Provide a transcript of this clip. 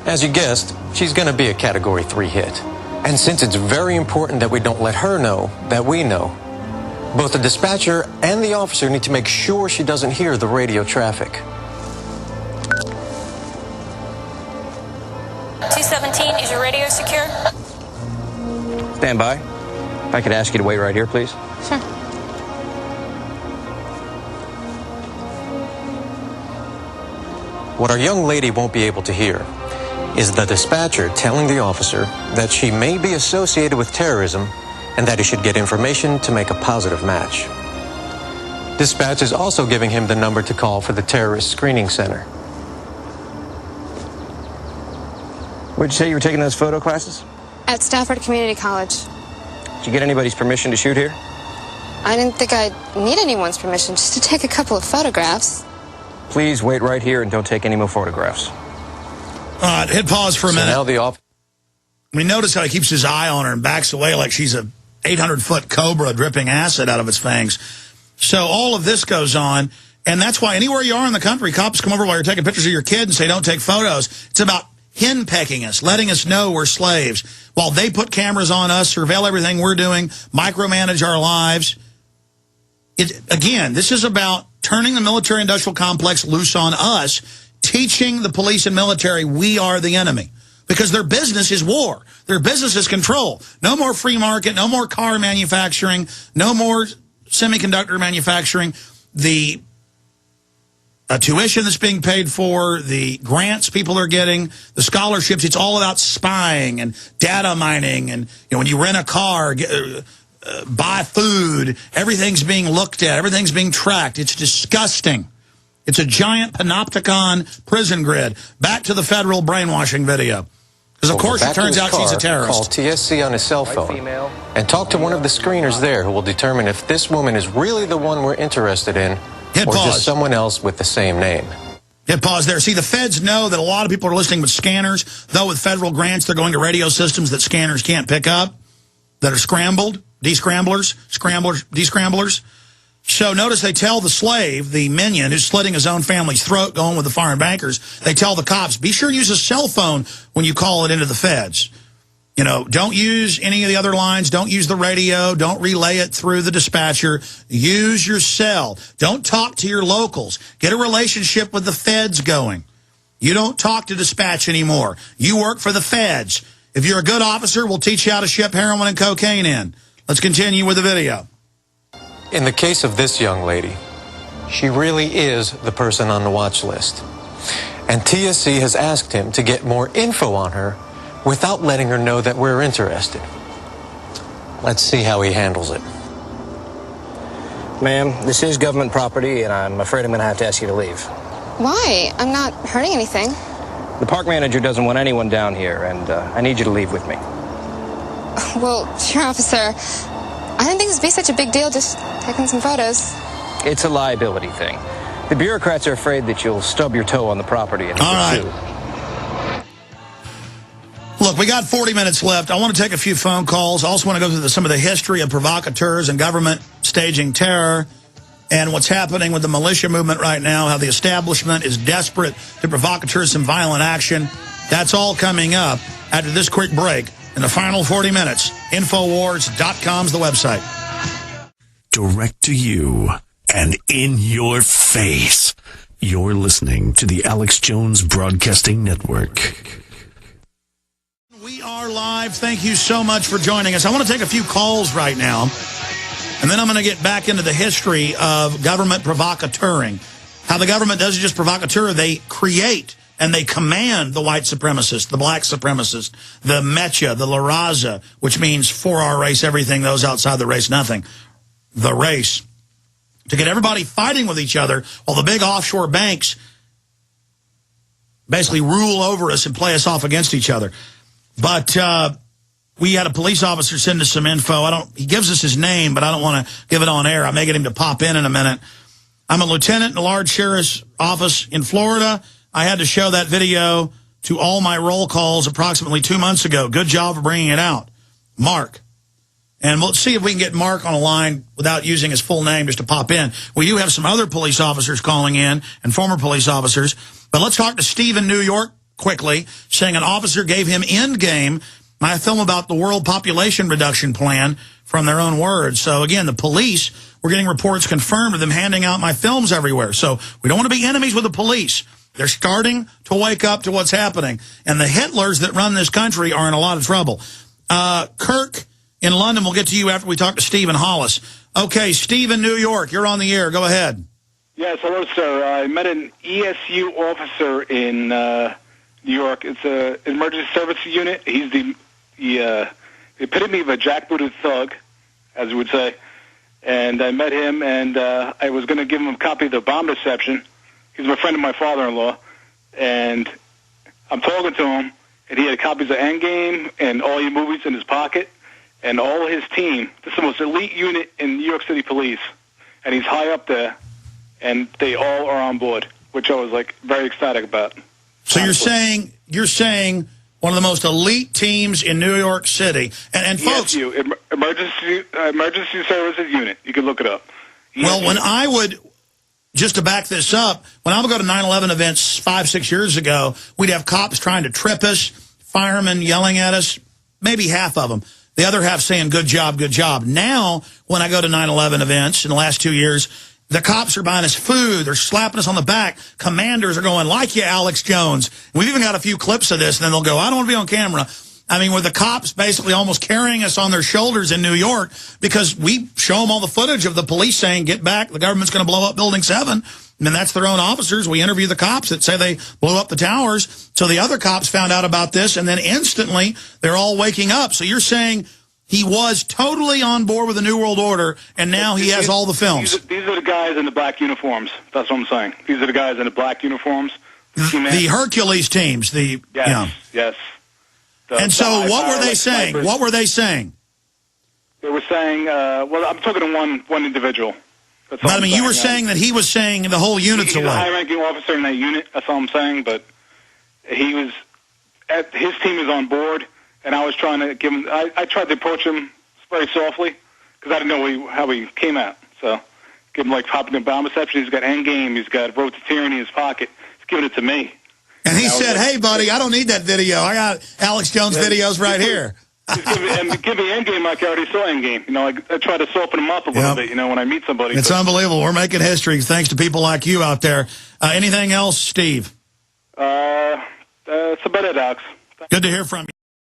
As you guessed, she's going to be a Category 3 hit. And since it's very important that we don't let her know that we know, both the dispatcher and the officer need to make sure she doesn't hear the radio traffic. 217, is your radio secure? Stand by. If I could ask you to wait right here, please. Sure. What our young lady won't be able to hear is the dispatcher telling the officer that she may be associated with terrorism and that he should get information to make a positive match. Dispatch is also giving him the number to call for the terrorist screening center. Where'd you say you were taking those photo classes? At Stafford Community College. Did you get anybody's permission to shoot here? I didn't think I'd need anyone's permission just to take a couple of photographs. Please wait right here and don't take any more photographs. All right, hit pause for a minute. Now the We notice how he keeps his eye on her and backs away like she's a 800-foot cobra dripping acid out of its fangs. So all of this goes on, and that's why anywhere you are in the country, cops come over while you're taking pictures of your kid and say, don't take photos. It's about henpecking us, letting us know we're slaves, while they put cameras on us, surveil everything we're doing, micromanage our lives. Again, this is about turning the military-industrial complex loose on us, teaching the police and military we are the enemy. Because their business is war. Their business is control. No more free market, no more car manufacturing, no more semiconductor manufacturing. The tuition that's being paid for, the grants people are getting, the scholarships, it's all about spying and data mining. And when you rent a car, buy food, everything's being looked at, everything's being tracked. It's disgusting. It's a giant panopticon prison grid. Back to the federal brainwashing video. Because, of course, it turns out she's a terrorist. Call TSC on his cell phone and talk to one of the screeners there who will determine if this woman is really the one we're interested in or just someone else with the same name. Hit pause there. See, the feds know that a lot of people are listening with scanners, though with federal grants they're going to radio systems that scanners can't pick up, that are scrambled, descramblers. So notice they tell the slave, the minion, who's slitting his own family's throat going with the foreign bankers, they tell the cops, be sure to use a cell phone when you call it into the feds. Don't use any of the other lines. Don't use the radio. Don't relay it through the dispatcher. Use your cell. Don't talk to your locals. Get a relationship with the feds going. You don't talk to dispatch anymore. You work for the feds. If you're a good officer, we'll teach you how to ship heroin and cocaine in. Let's continue with the video. In the case of this young lady, she really is the person on the watch list. And TSC has asked him to get more info on her without letting her know that we're interested. Let's see how he handles it. Ma'am, this is government property, and I'm afraid I'm going to have to ask you to leave. Why? I'm not hurting anything. The park manager doesn't want anyone down here, and I need you to leave with me. Well, sure, officer. I didn't think this would be such a big deal, just taking some photos. It's a liability thing. The bureaucrats are afraid that you'll stub your toe on the property and sue. Look, we got 40 minutes left. I want to take a few phone calls. I also want to go through some of the history of provocateurs and government staging terror and what's happening with the militia movement right now, how the establishment is desperate to provocateurs some violent action. That's all coming up after this quick break. In the final 40 minutes, Infowars.com's the website. Direct to you and in your face. You're listening to the Alex Jones Broadcasting Network. We are live. Thank you so much for joining us. I want to take a few calls right now, and then I'm going to get back into the history of government provocateuring. How the government doesn't just provocateur, they create and they command the white supremacist, the black supremacist, the Mecha, the La Raza, which means for our race, everything, those outside the race, nothing. The race. To get everybody fighting with each other while the big offshore banks basically rule over us and play us off against each other. But we had a police officer send us some info. He gives us his name, but I don't want to give it on air. I may get him to pop in a minute. I'm a lieutenant in a large sheriff's office in Florida. I had to show that video to all my roll calls approximately 2 months ago. Good job for bringing it out. Mark. And we'll see if we can get Mark on a line without using his full name just to pop in. We do have some other police officers calling in and former police officers. But let's talk to Steve in New York. quickly, saying an officer gave him Endgame, my film about the world population reduction plan, from their own words. So again, the police, we're getting reports confirmed of them handing out my films everywhere. So we don't want to be enemies with the police. They're starting to wake up to what's happening. And the Hitlers that run this country are in a lot of trouble. Kirk in London, we'll get to you after we talk to Stephen Hollis. Okay, Steve in New York, you're on the air. Go ahead. Yes, hello, sir. I met an ESU officer in New York. It's an emergency services unit. He's the epitome of a jackbooted thug, as we would say. And I met him, and I was going to give him a copy of the bomb deception. He's a friend of my father-in-law. And I'm talking to him, and he had copies of Endgame and all your movies in his pocket. And all his team, this is the most elite unit in New York City Police. And he's high up there, and they all are on board, which I was, like, very ecstatic about. So you're saying one of the most elite teams in New York City. And folks... ESU, Emergency Services Unit. You can look it up. ESU. Well, when I would... Just to back this up, when I would go to 9/11 events 5-6 years ago, we'd have cops trying to trip us, firemen yelling at us, maybe half of them. The other half saying, good job, good job. Now, when I go to 9/11 events in the last 2 years, the cops are buying us food. They're slapping us on the back. Commanders are going, like you, Alex Jones. We've even got a few clips of this, and then they'll go, I don't want to be on camera. I mean, with the cops basically almost carrying us on their shoulders in New York because we show them all the footage of the police saying, get back, the government's going to blow up Building 7. And then that's their own officers. We interview the cops that say they blew up the towers. So the other cops found out about this, and then instantly they're all waking up. So you're saying he was totally on board with the New World Order, and now he has all the films. These are the guys in the black uniforms. That's what I'm saying. These are the guys in the black uniforms. The Hercules teams. Yes. And so what were they saying? What were they saying? They were saying, well, I'm talking to one individual. But I mean, you were saying that he was saying the whole unit's away. He's a high-ranking officer in that unit. That's all I'm saying. But his team is on board, and I was trying to give him. I tried to approach him very softly because I didn't know how he came out. So give him like popping the bomb reception. He's got Endgame. He's got Road to Tyranny in his pocket. He's giving it to me. And he said, hey, buddy, I don't need that video. I got Alex Jones videos right here. Give me Endgame like I already saw Endgame. You know, I try to soften him up a little bit, you know, when I meet somebody. It's unbelievable. We're making history thanks to people like you out there. Anything else, Steve? That's about it, Alex. Good to hear from you.